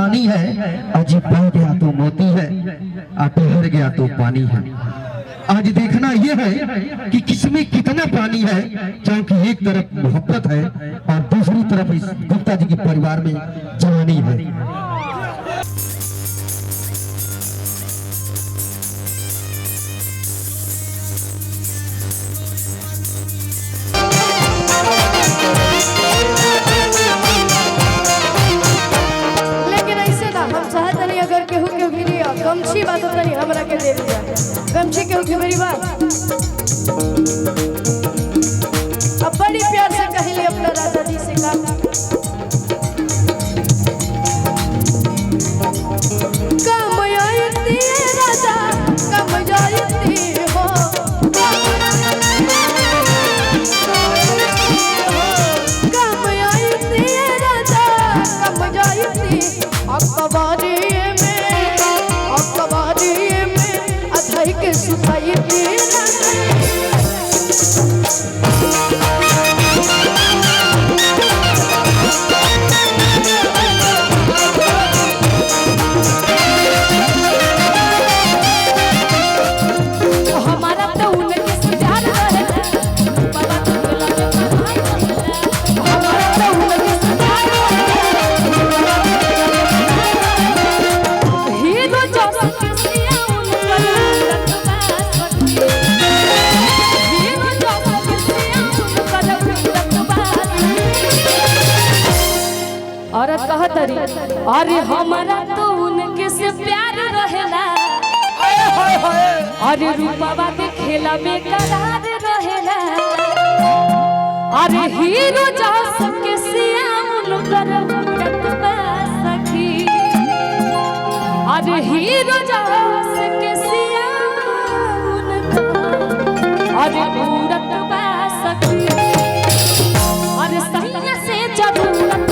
कहानी है। अजी बह गया तो मोती है, ठहर गया तो पानी है। आज देखना यह है कि किसमें कितना पानी है, क्योंकि एक तरफ मोहब्बत है और दूसरी तरफ इस गुप्ता जी के परिवार में जवानी है। गमछी बात तनी हमरा के दे दिया, गमछी के उठे मेरी बात अब बड़ी प्यार से कहले अपना राजा जी से काम आयती राजा कम जायती हो, कम आयती राजा कम जायती अकबारी में अधाई के सुखाई हमारा तो उनके सुझाव रहे, बाबा तो बोला हमारा तो उनके सुझाव हीरो जो किसिया औरत कहतरी अरे हमारा तो उनके से प्यार रहेला, अरे रूपवा के खेला बेकरार रहेला, अरे हीरो जा सके सिया उनकर रतबा सखी, अरे हीरो जा सके सिया उनकर अरे रतबा सखी, अरे सैया से जरूरत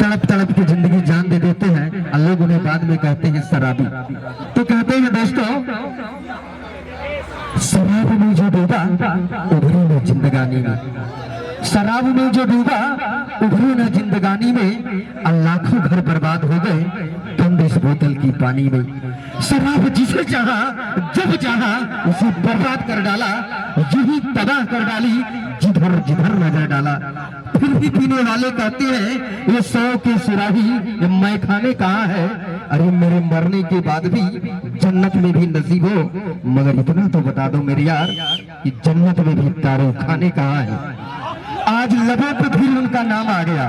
तड़प तड़प की जिंदगी जान दे देते हैं और लोग उन्हें बाद में कहते हैं शराबी। तो कहते हैं दोस्तों, शराब में जो डूबा उभरी न जिंदगानी में, शराब में जो डूबा उभरी न जिंदगानी में, और लाखों घर बर्बाद हो गए बंद इस बोतल की पानी में। शराब जिसे चाहा जब चाहा उसे बर्बाद कर डाला, यूं तबाह कर डाली जिधर जिधर नजर डाला। फिर भी पीने वाले कहते हैं ये 100 के सुराही ये मैं खाने कहाँ है, अरे मेरे मरने के बाद भी जन्नत में भी नसीब हो, मगर इतना तो बता दो मेरे यार कि जन्नत में भी तारो खाने कहाँ है। आज लबों पे फिर उनका नाम आ गया,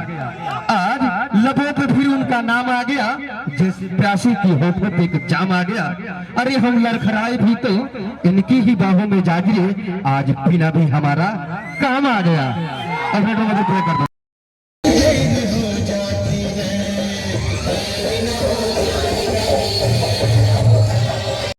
आज लबों पे फिर उनका नाम आ गया, जिस प्यासी की होठों पे एक जाम आ गया। अरे हम लड़खड़ाए भी तो इनकी ही बाहों में जागिए, आज पीना भी हमारा काम आ गया। अब मुझे प्रे कर दो।